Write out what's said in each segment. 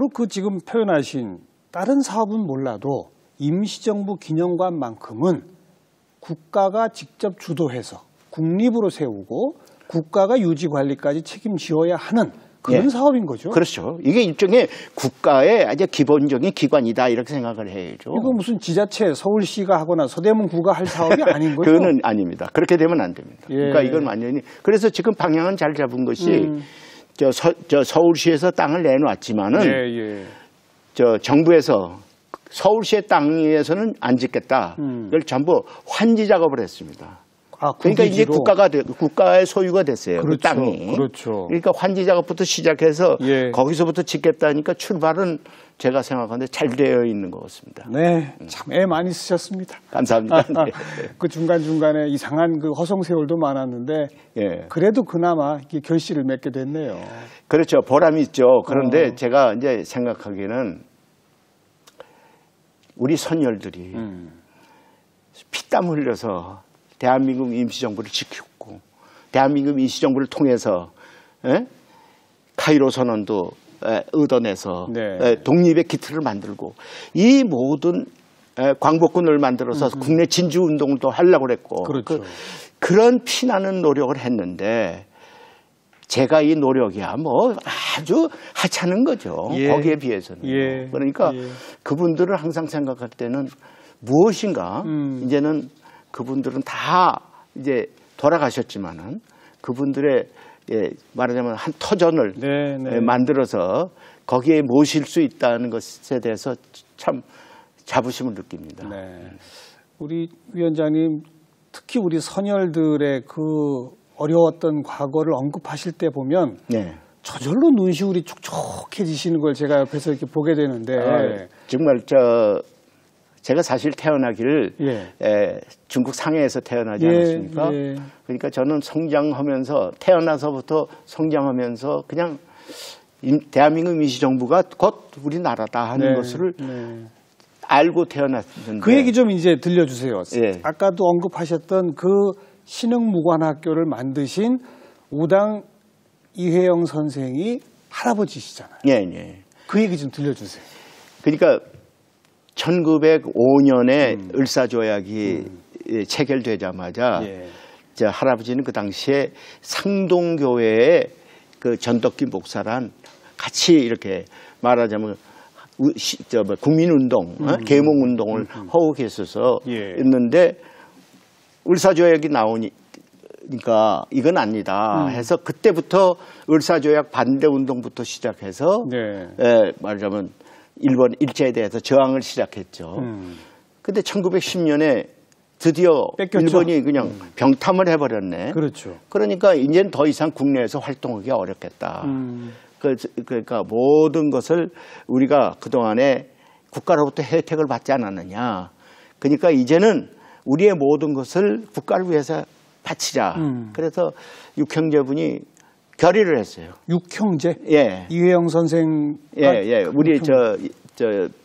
바로 그 지금 표현하신 다른 사업은 몰라도 임시정부 기념관만큼은 국가가 직접 주도해서 국립으로 세우고 국가가 유지관리까지 책임지어야 하는 그런 사업인 거죠. 그렇죠. 이게 일종의 국가의 아주 기본적인 기관이다 이렇게 생각을 해야죠. 이거 무슨 지자체 서울시가 하거나 서대문구가 할 사업이 아닌 거죠. 그거는 아닙니다. 그렇게 되면 안 됩니다. 그러니까 이건 완전히 그래서 지금 방향은 잘 잡은 것이 서울시에서 땅을 내놓았지만은 저 정부에서 서울시의 땅에서는 안 짓겠다. 그걸 전부 환지 작업을 했습니다. 그러니까 이제 국가의 소유가 됐어요. 그렇죠. 그 땅이. 그렇죠. 그러니까 환지 작업부터 시작해서 거기서부터 짓겠다니까 출발은 제가 생각하는데 잘 되어 있는 것 같습니다. 네, 참 애 많이 쓰셨습니다. 감사합니다. 네. 그 중간중간에 이상한 그 허송세월도 많았는데 그래도 그나마 결실을 맺게 됐네요. 그렇죠. 보람이 있죠. 그런데 제가 이제 생각하기에는 우리 선열들이 피땀 흘려서 대한민국 임시정부를 지켰고 대한민국 임시정부를 통해서 카이로 선언도 얻어내서 독립의 기틀을 만들고 이 모든 광복군을 만들어서 국내 진주운동을 또 하려고 그랬고 그런 피나는 노력을 했는데 제가 이 노력이야 뭐 아주 하찮은 거죠. 거기에 비해서는. 그러니까 그분들을 항상 생각할 때는 무엇인가 이제는 그분들은 다 이제 돌아가셨지만은 그분들의 말하자면 한 터전을 만들어서 거기에 모실 수 있다는 것에 대해서 참 자부심을 느낍니다. 우리 위원장님 특히 우리 선열들의 그 어려웠던 과거를 언급하실 때 보면 저절로 눈시울이 촉촉해지시는 걸 제가 옆에서 이렇게 보게 되는데 정말 제가 사실 태어나기를 중국 상해에서 태어나지 않았습니까? 그러니까 저는 성장하면서 태어나서부터 성장하면서 그냥 대한민국 임시정부가 곧 우리나라다 하는 것을 알고 태어났는데 그 얘기 좀 이제 들려주세요. 아까도 언급하셨던 그 신흥무관학교를 만드신 우당 이회영 선생이 할아버지시잖아요. 그 얘기 좀 들려주세요. 그러니까 1905년에 을사조약이 체결되자마자 제 할아버지는 그 당시에 상동교회의 그 전덕기 목사란 같이 이렇게 말하자면 국민운동, 계몽운동을 하고 계셔서 있는데 을사조약이 나오니까 이건 아니다 해서 그때부터 을사조약 반대운동부터 시작해서 말하자면 일본 일제에 대해서 저항을 시작했죠. 근데 1910년에 드디어 뺏겼죠. 일본이 그냥 병탐을 해버렸네. 그러니까 이제는 더 이상 국내에서 활동하기가 어렵겠다. 그러니까 모든 것을 우리가 그동안에 국가로부터 혜택을 받지 않았느냐. 그러니까 이제는 우리의 모든 것을 국가를 위해서 바치자. 그래서 육형제분이 결의를 했어요. 육형제? 이회영 선생. 우리 저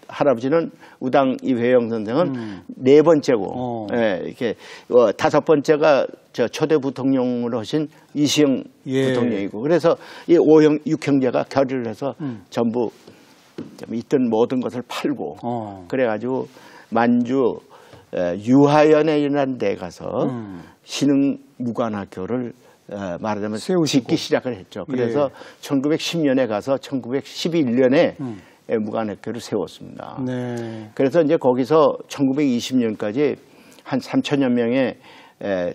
할아버지는 우당 이회영 선생은 네 번째고, 이렇게 다섯 번째가 저 초대 부통령으로 하신 이시영 부통령이고, 그래서 이 육형제가 결의를 해서 전부 있던 모든 것을 팔고, 그래가지고 만주 유하연이라는 데 가서 신흥무관학교를 말하자면 짓기 시작을 했죠. 그래서 1910년에 가서 1911년에 무관학교를 세웠습니다. 그래서 이제 거기서 1920년까지 한 3천여 명의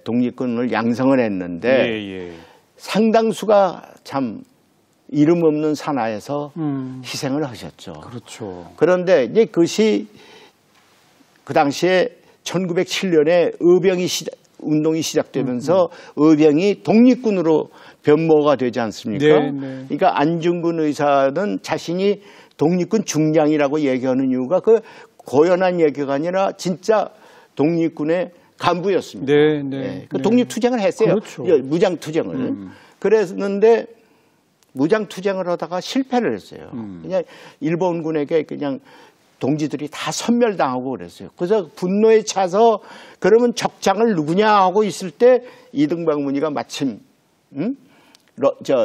독립군을 양성을 했는데 상당수가 참 이름 없는 산하에서 희생을 하셨죠. 그런데 이제 그것이 그 당시에 1907년에 의병이 운동이 시작되면서 의병이 독립군으로 변모가 되지 않습니까? 그러니까 안중근 의사는 자신이 독립군 중장이라고 얘기하는 이유가 그 고연한 얘기가 아니라 진짜 독립군의 간부였습니다. 그 독립투쟁을 했어요. 무장투쟁을. 그랬는데 무장투쟁을 하다가 실패를 했어요. 그냥 일본군에게 그냥 동지들이 다 섬멸당하고 그랬어요. 그래서 분노에 차서 그러면 적장을 누구냐 하고 있을 때 이등박 문의가 마침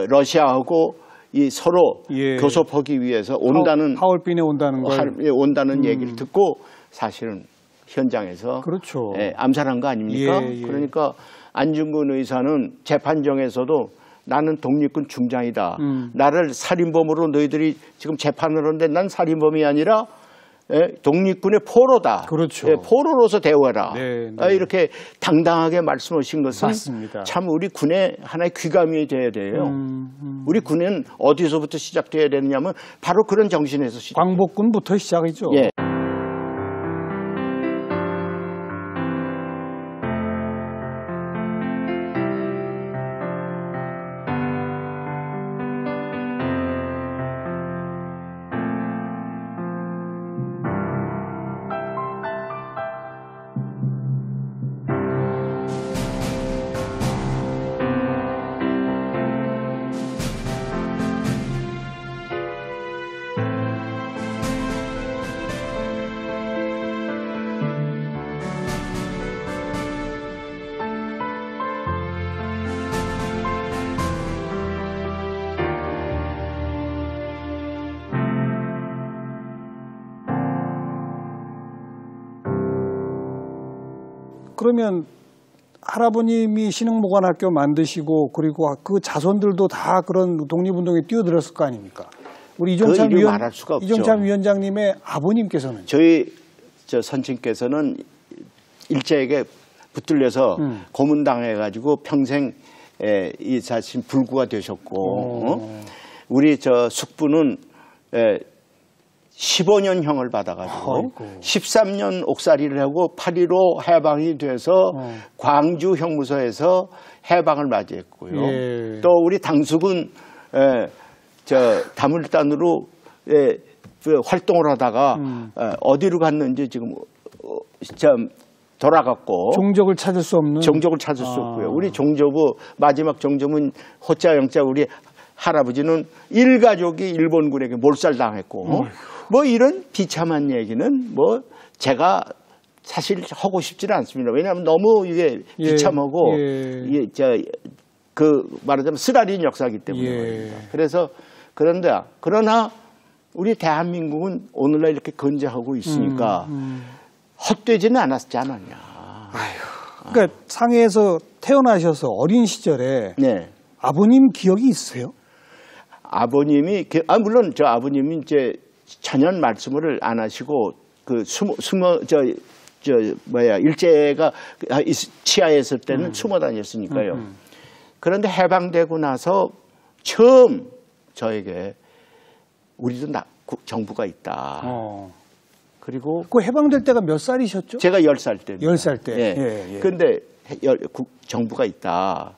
러시아하고 이 서로 예. 교섭하기 위해서 온다는 하얼빈에 온다는 걸 온다는 얘기를 듣고 사실은 현장에서 그렇죠. 예, 암살한 거 아닙니까? 예, 예. 그러니까 안중근 의사는 재판정에서도 나는 독립군 중장이다. 나를 살인범으로 너희들이 지금 재판을 하는데 난 살인범이 아니라 독립군의 포로다. 그렇죠. 포로로서 대우해라. 네, 네. 이렇게 당당하게 말씀하신 것은 맞습니다. 참 우리 군의 하나의 귀감이 돼야 돼요. 우리 군은 어디서부터 시작돼야 되느냐면 바로 그런 정신에서 시작. 광복군부터 시작이죠. 예. 그러면 할아버님이 신흥무관학교 만드시고 그리고 그 자손들도 다 그런 독립운동에 뛰어들었을 거 아닙니까? 우리 이종참 말할 수가 없죠. 이종참 위원장님의 아버님께서는 저희 선친께서는 일제에게 붙들려서 고문당해가지고 평생 이 자신 불구가 되셨고 우리 숙부는 15년형을 받아가지고 아이고. 13년 옥살이를 하고 8.15 해방이 돼서 광주 형무소에서 해방을 맞이했고요. 예. 또 우리 당숙은 다물단으로 활동을 하다가 어디로 갔는지 지금 돌아갔고 종족을 찾을 수 없는 종족을 찾을 수 없고요. 우리 종조부 마지막 종조문 호자 영자 우리 할아버지는 일가족이 일본군에게 몰살당했고 뭐 이런 비참한 얘기는 뭐 제가 사실 하고 싶지는 않습니다. 왜냐하면 너무 이게 비참하고 이게 말하자면 쓰라린 역사이기 때문에 그래서 그러나 우리 대한민국은 오늘날 이렇게 건재하고 있으니까 헛되지는 않았지 않았냐. 그러니까 상해에서 태어나셔서 어린 시절에 네. 아버님 기억이 있으세요? 아버님이 물론 저 아버님이 이제 전혀 말씀을 안 하시고 일제가 치하에 있을 때는 숨어 다녔으니까요. 그런데 해방되고 나서 처음 저에게 우리도 정부가 있다. 그리고 그 해방될 때가 몇 살이셨죠? 제가 10살 때. 10살 때. 예. 그런데 정부가 있다.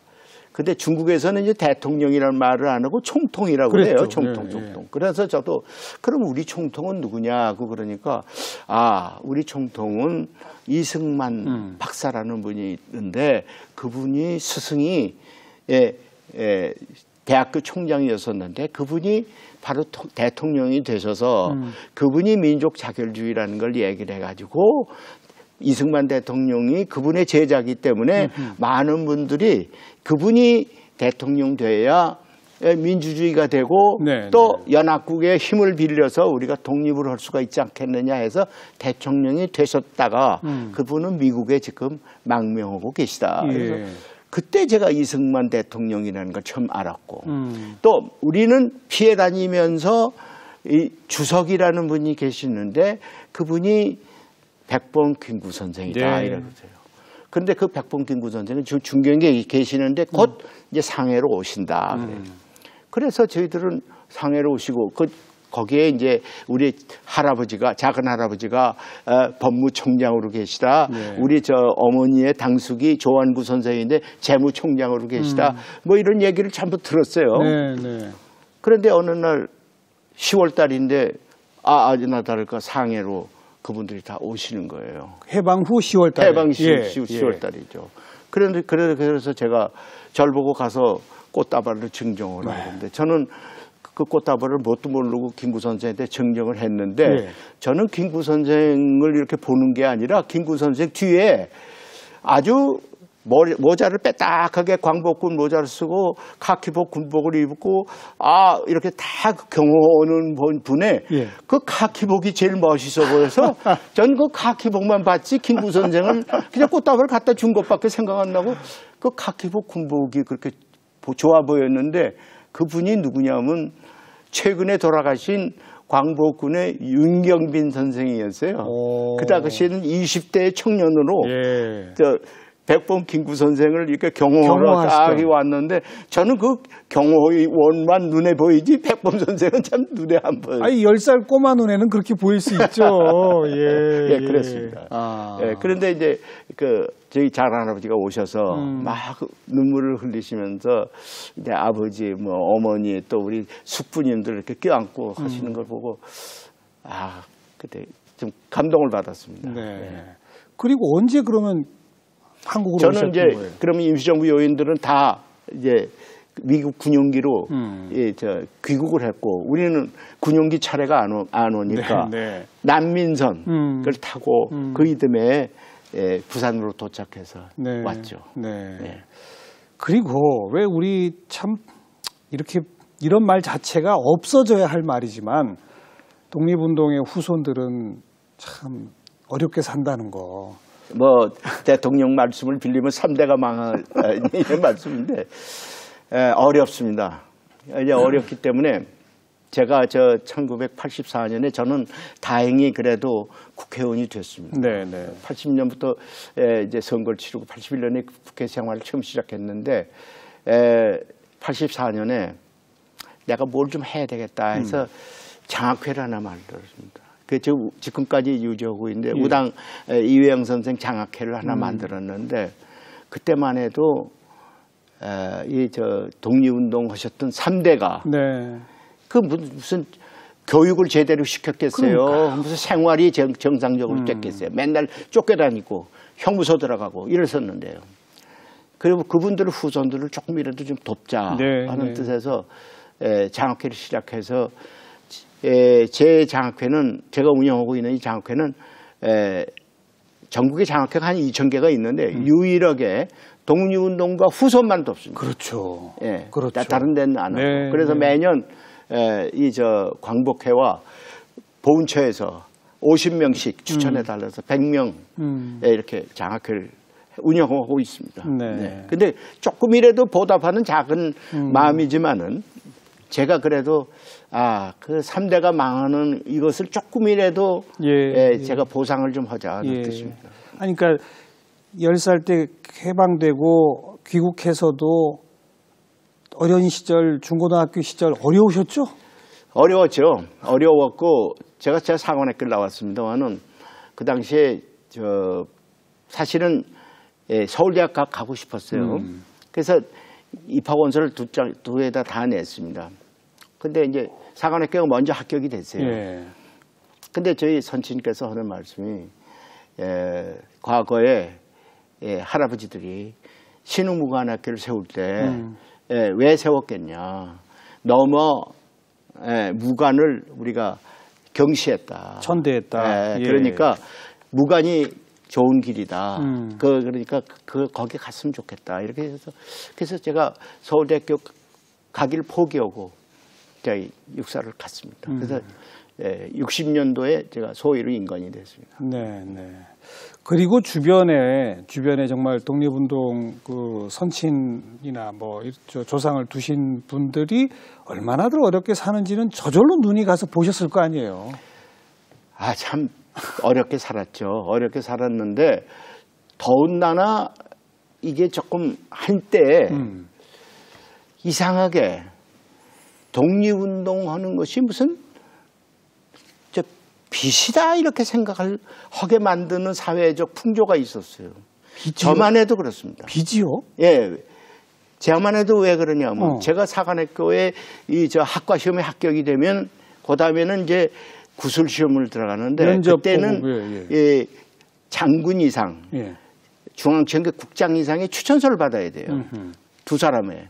근데 중국에서는 이제 대통령이라는 말을 안 하고 총통이라고 그래요. 총통. 그래서 저도 그럼 우리 총통은 누구냐고 그러니까 우리 총통은 이승만 박사라는 분이 있는데 그분이 스승이 대학교 총장이었었는데 그분이 바로 대통령이 되셔서 그분이 민족 자결주의라는 걸 얘기를 해가지고 이승만 대통령이 그분의 제자이기 때문에 많은 분들이 그분이 대통령 돼야 민주주의가 되고 또 연합국의 힘을 빌려서 우리가 독립을 할 수가 있지 않겠느냐 해서 대통령이 되셨다가 그분은 미국에 지금 망명하고 계시다. 그래서 그때 제가 이승만 대통령이라는 걸 처음 알았고 또 우리는 피해 다니면서 이 주석이라는 분이 계시는데 그분이 백범 김구 선생이다 이러세요. 그런데 그 백범 김구 선생은 지금 중경에 계시는데 곧 이제 상해로 오신다. 그래요. 그래서 저희들은 상해로 오시고 거기에 이제 우리 할아버지가 작은 할아버지가 법무총장으로 계시다. 우리 어머니의 당숙이 조한구 선생인데 재무총장으로 계시다. 뭐 이런 얘기를 전부 들었어요. 그런데 어느 날 10월 달인데 아니나 다를까 상해로 그분들이 다 오시는 거예요. 해방 후 10월 달. 해방 10월 달이죠. 그래서 제가 절 보고 가서 꽃다발을 증정을 하는데 저는 그 꽃다발을 뭣도 모르고 김구 선생한테 증정을 했는데 저는 김구 선생을 이렇게 보는 게 아니라 김구 선생 뒤에 아주 모자를 빼딱하게 광복군 모자를 쓰고 카키복 군복을 입고 이렇게 다 경호하는 분의 예. 그 카키복이 제일 멋있어 보여서 전 그 카키복만 봤지 김구 선생은 그냥 꽃다발을 갖다 준 것밖에 생각 안 나고 그 카키복 군복이 그렇게 좋아 보였는데 그분이 누구냐면 최근에 돌아가신 광복군의 윤경빈 선생이었어요. 그 당시에는 20대 청년으로 예. 백범 김구 선생을 이렇게 경호하러 딱 왔는데 저는 그 경호원만 눈에 보이지 백범 선생은 참 눈에 안 보여요. 아니 10살 꼬마 눈에는 그렇게 보일 수 있죠. 예, 예, 그렇습니다. 예, 그런데 이제 저희 장할아버지가 오셔서 막 눈물을 흘리시면서 이제 아버지, 어머니 또 우리 숙부님들 이렇게 껴안고 하시는 걸 보고 그때 좀 감동을 받았습니다. 네. 예. 그리고 언제 그러면 한국으로 저는 이제 거예요? 그러면 임시정부 요인들은 다 이제 미국 군용기로 귀국을 했고 우리는 군용기 차례가 안 오니까 네. 난민선 그걸 타고 그 이듬해 부산으로 도착해서 왔죠. 네. 네. 그리고 왜 우리 참 이렇게 이런 말 자체가 없어져야 할 말이지만 독립운동의 후손들은 참 어렵게 산다는 거. 대통령 말씀을 빌리면 3대가 망할 이런 말씀인데 어렵습니다. 이제 어렵기 때문에 제가 1984년에 저는 다행히 그래도 국회의원이 됐습니다. 네. 80년부터 이제 선거를 치르고 81년에 국회 생활을 처음 시작했는데 84년에 내가 뭘 좀 해야 되겠다 해서 장학회를 하나 만들었습니다. 지금까지 유지하고 있는데 우당 이회영 선생 장학회를 하나 만들었는데 그때만 해도 독립운동 하셨던 3대가 무슨 교육을 제대로 시켰겠어요. 그러니까. 무슨 생활이 정상적으로 됐겠어요. 맨날 쫓겨다니고 형무소 들어가고 이랬었는데요. 그리고 그분들 후손들을 조금이라도 좀 돕자 하는 뜻에서 장학회를 시작해서 제 장학회는 제가 운영하고 있는 이 장학회는 전국에 장학회가 한 2,000개가 있는데 유일하게 독립운동가 후손만 돕습니다. 그렇죠. 예, 그렇죠. 다른 데는 안 하고. 그래서 매년 광복회와 보훈처에서 50명씩 추천해 달라서 100명 이렇게 장학회를 운영하고 있습니다. 네. 근데 조금이라도 보답하는 작은 마음이지만은 제가 그래도 그 3대가 망하는 이것을 조금이라도 제가 보상을 좀 하자는 뜻입니다. 아니, 그러니까 10살 때 해방되고 귀국해서도 어린 시절, 중고등학교 시절 어려우셨죠? 어려웠죠. 어려웠고 제가 사관학교를 나왔습니다만은 그 당시에 사실은 서울대학 가고 싶었어요. 그래서 입학원서를 두 회다 냈습니다. 근데 이제 사관학교가 먼저 합격이 됐어요. 근데 저희 선친께서 하는 말씀이 과거에 할아버지들이 신흥무관학교를 세울 때 왜 세웠겠냐. 너무 무관을 우리가 경시했다. 천대했다. 그러니까 무관이 좋은 길이다. 그러니까 거기 갔으면 좋겠다. 이렇게 해서 그래서 제가 서울대학교 가기를 포기하고 저희 육사를 갔습니다. 그래서 60년도에 제가 소위로 인건이 됐습니다. 네. 그리고 주변에 정말 독립운동 선친이나 조상을 두신 분들이 얼마나들 어렵게 사는지는 저절로 눈이 가서 보셨을 거 아니에요. 참 어렵게 살았죠. 어렵게 살았는데 더군다나 이게 조금 한때 이상하게 독립운동하는 것이 무슨 빚이다 이렇게 생각을 하게 만드는 사회적 풍조가 있었어요. 빚이요? 저만 해도 그렇습니다. 빚이요? 예. 저만 해도 왜 그러냐면 제가 사관학교에 학과 시험에 합격이 되면 그 다음에는 이제 구술 시험을 들어가는데 그때는 장군 이상, 중앙청계 국장 이상의 추천서를 받아야 돼요. 두 사람의.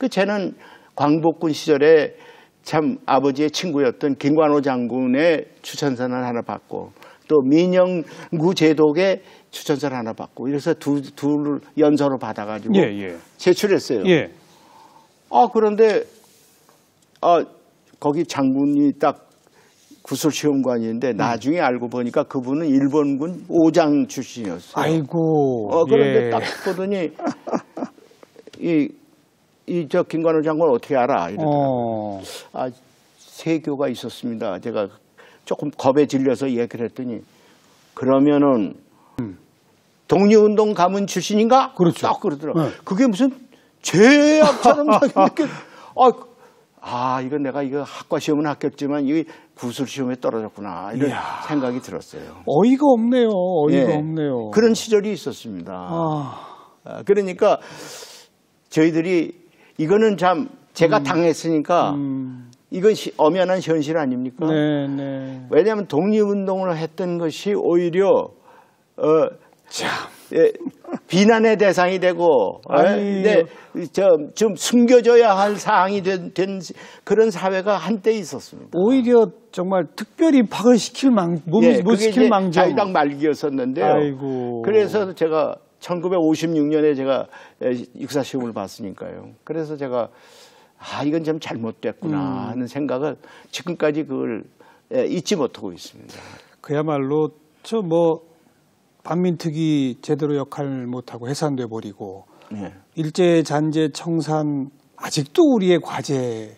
쟤는 광복군 시절에 참 아버지의 친구였던 김관호 장군의 추천서는 하나 받고 또 민영구 제독에 추천서를 하나 받고 이래서 둘 연서로 받아가지고 제출했어요. 그런데 거기 장군이 딱 구술시험관인데 나중에 알고 보니까 그분은 일본군 오장 출신이었어요. 아이고. 그런데 딱 보더니 저 김관우 장관 어떻게 알아? 이러더라고요. 세교가 있었습니다. 제가 조금 겁에 질려서 얘기를 했더니 그러면은 독립운동 가문 출신인가? 그렇죠. 딱 그러더라고요. 그게 무슨 죄악처럼 느껴. 이건 내가 이거 학과 시험은 합격했지만 이 구술 시험에 떨어졌구나 이런 생각이 들었어요. 어이가 없네요. 없네요. 그런 시절이 있었습니다. 그러니까 저희들이 이거는 참 제가 당했으니까 이건 엄연한 현실 아닙니까? 왜냐하면 독립운동을 했던 것이 오히려 비난의 대상이 되고 좀 숨겨져야 할 사항이 된 그런 사회가 한때 있었습니다. 오히려 정말 특별히 박을 시킬 못 시킬 망정. 자유당 말기였었는데요. 아이고. 그래서 제가 1956년에 제가 육사시험을 봤으니까요. 그래서 제가 이건 좀 잘못됐구나 하는 생각을 지금까지 그걸 잊지 못하고 있습니다. 그야말로 반민특위 제대로 역할 못하고 해산돼 버리고 일제 잔재 청산 아직도 우리의 과제인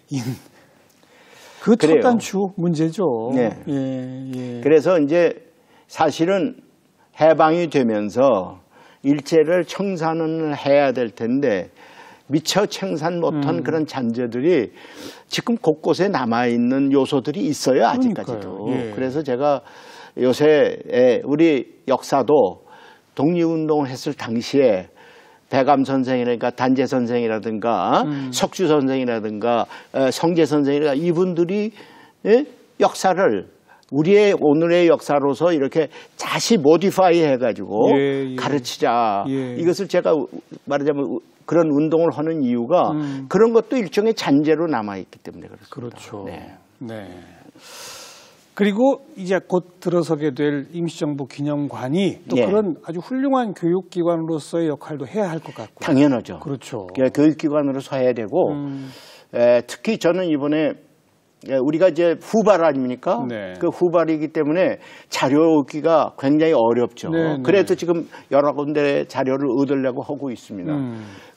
그 첫 단추 문제죠. 그래서 이제 사실은 해방이 되면서 일제를 청산을 해야 될 텐데 미처 청산 못한 그런 잔재들이 지금 곳곳에 남아있는 요소들이 있어요. 아직까지도. 그래서 제가 요새 우리 역사도 독립운동을 했을 당시에 배감 선생이라든가 단재 선생이라든가 석주 선생이라든가 성재 선생이라든가 이분들이 역사를 우리의 오늘의 역사로서 이렇게 다시 모디파이 해가지고 가르치자. 이것을 제가 말하자면 그런 운동을 하는 이유가 그런 것도 일종의 잔재로 남아있기 때문에 그렇습니다. 그렇죠. 그리고 이제 곧 들어서게 될 임시정부 기념관이 또 그런 아주 훌륭한 교육기관으로서의 역할도 해야 할 것 같고요. 당연하죠. 그렇죠. 교육기관으로서 해야 되고 특히 저는 이번에 우리가 이제 후발 아닙니까? 그 후발이기 때문에 자료 얻기가 굉장히 어렵죠. 그래도 지금 여러 군데 자료를 얻으려고 하고 있습니다.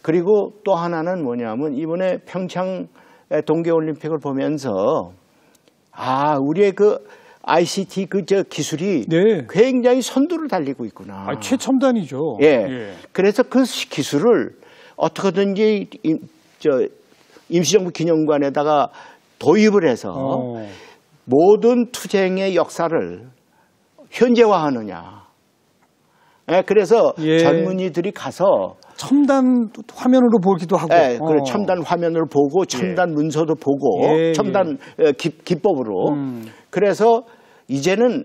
그리고 또 하나는 뭐냐면 이번에 평창 동계올림픽을 보면서 우리의 그 ICT 기술이 굉장히 선두를 달리고 있구나. 최첨단이죠. 그래서 그 기술을 어떻게든지 임시정부 기념관에다가 도입을 해서 모든 투쟁의 역사를 현재화하느냐. 그래서 젊은이들이 가서 첨단 화면으로 보기도 하고, 첨단 화면을 보고, 첨단 문서도 보고, 첨단 기법으로. 그래서 이제는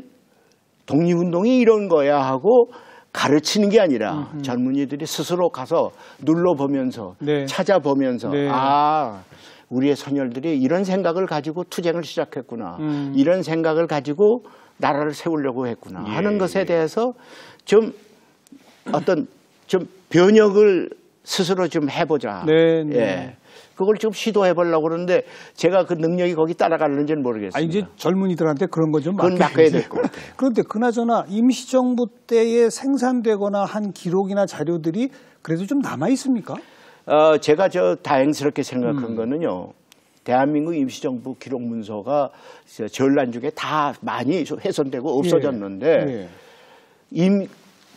독립운동이 이런 거야 하고 가르치는 게 아니라 젊은이들이 스스로 가서 눌러보면서, 찾아보면서, 우리의 선열들이 이런 생각을 가지고 투쟁을 시작했구나. 이런 생각을 가지고 나라를 세우려고 했구나 하는 것에 대해서 좀 변혁을 스스로 좀 해보자. 그걸 좀 시도해 보려고 그러는데 제가 그 능력이 거기 따라가는지는 모르겠습니다. 이제 젊은이들한테 그런 거 좀 맡겨야 될 것 같아요. 그런데 그나저나 임시정부 때에 생산되거나 한 기록이나 자료들이 그래도 좀 남아 있습니까? 제가 다행스럽게 생각한 거는요. 대한민국 임시정부 기록 문서가 전란 중에 다 많이 훼손되고 없어졌는데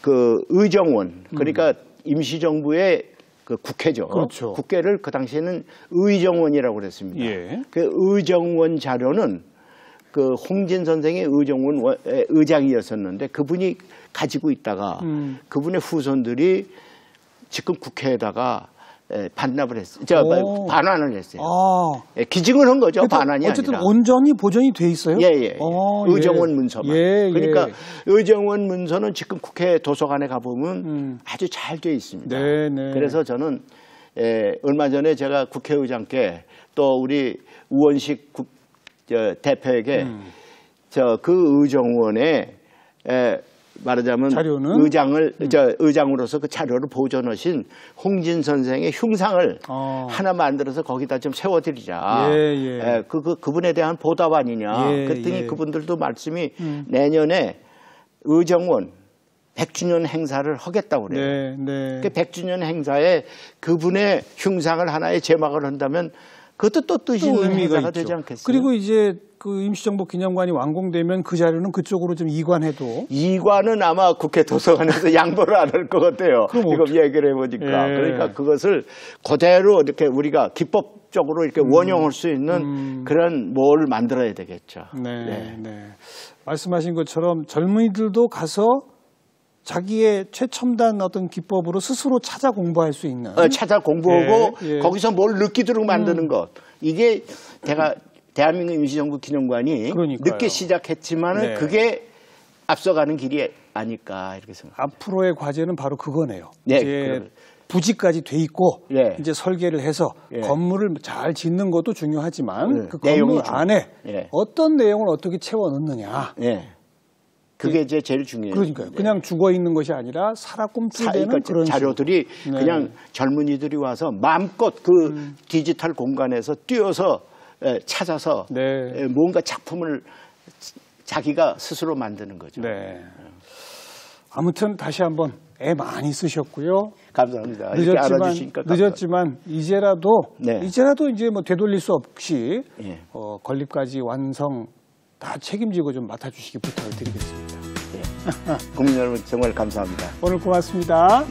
의정원 그러니까 임시정부의 그 국회죠. 국회를 그 당시에는 의정원이라고 그랬습니다. 그 의정원 자료는 그 홍진 선생의 의정원 의장이었었는데 그분이 가지고 있다가 그분의 후손들이 지금 국회에다가 반납을 했어요. 반환을 했어요. 기증을 한 거죠. 반환이 어쨌든 아니라. 온전히 보존이 돼 있어요? 의정원 문서만. 그러니까 의정원 문서는 지금 국회 도서관에 가보면 아주 잘 돼 있습니다. 그래서 저는 얼마 전에 제가 국회의장께 또 우리 우원식 대표에게 그 의정원에 말하자면 자료는? 의장으로서 그 자료를 보존하신 홍진 선생의 흉상을 하나 만들어서 거기다 좀 세워드리자. 그분에 대한 보답 아니냐. 그랬더니 그분들도 말씀이 내년에 의정원 100주년 행사를 하겠다고 그래요. 그 100주년 행사에 그분의 흉상을 하나의 제막을 한다면 그것도 또 뜻이 있는 행사가 있죠. 되지 않겠어요? 그리고 이제 그 임시정부 기념관이 완공되면 그 자료는 그쪽으로 좀 이관해도. 이관은 아마 국회 도서관에서 양보를 안 할 것 같아요. 이거 얘기를 해보니까. 그러니까 그것을 그대로 이렇게 우리가 기법적으로 이렇게 원용할 수 있는 그런 뭘 만들어야 되겠죠. 말씀하신 것처럼 젊은이들도 가서 자기의 최첨단 어떤 기법으로 스스로 찾아 공부할 수 있는. 찾아 공부하고 거기서 뭘 느끼도록 만드는 것. 이게 대한민국 임시정부 기념관이 늦게 시작했지만 그게 앞서가는 길이 아닐까 이렇게 생각합니다. 앞으로의 과제는 바로 그거네요. 이제 부지까지 돼 있고 이제 설계를 해서 건물을 잘 짓는 것도 중요하지만 그 건물 안에 어떤 내용을 어떻게 채워 넣느냐. 그게 이제 제일 중요해요. 그러니까요. 그냥 죽어 있는 것이 아니라 살아 꿈틀대는 그런 자료들이 그냥 젊은이들이 와서 마음껏 그 디지털 공간에서 뛰어서 찾아서 뭔가 작품을 자기가 스스로 만드는 거죠. 아무튼 다시 한번 애 많이 쓰셨고요. 감사합니다. 늦었지만 이제라도 이제 뭐 되돌릴 수 없이 건립까지 완성 다 책임지고 좀 맡아주시기 부탁을 드리겠습니다. 국민 여러분 정말 감사합니다. 오늘 고맙습니다.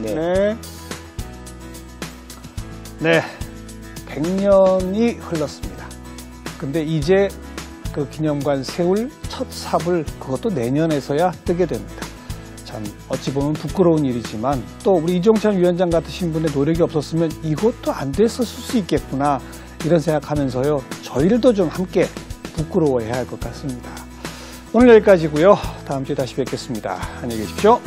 100년이 흘렀습니다. 근데 이제 그 기념관 세울 첫 삽을 그것도 내년에서야 뜨게 됩니다. 참 어찌 보면 부끄러운 일이지만 또 우리 이종찬 위원장 같으신 분의 노력이 없었으면 이것도 안 됐었을 수 있겠구나 이런 생각하면서요. 저희들도 좀 함께 부끄러워해야 할 것 같습니다. 오늘 여기까지고요. 다음 주에 다시 뵙겠습니다. 안녕히 계십시오.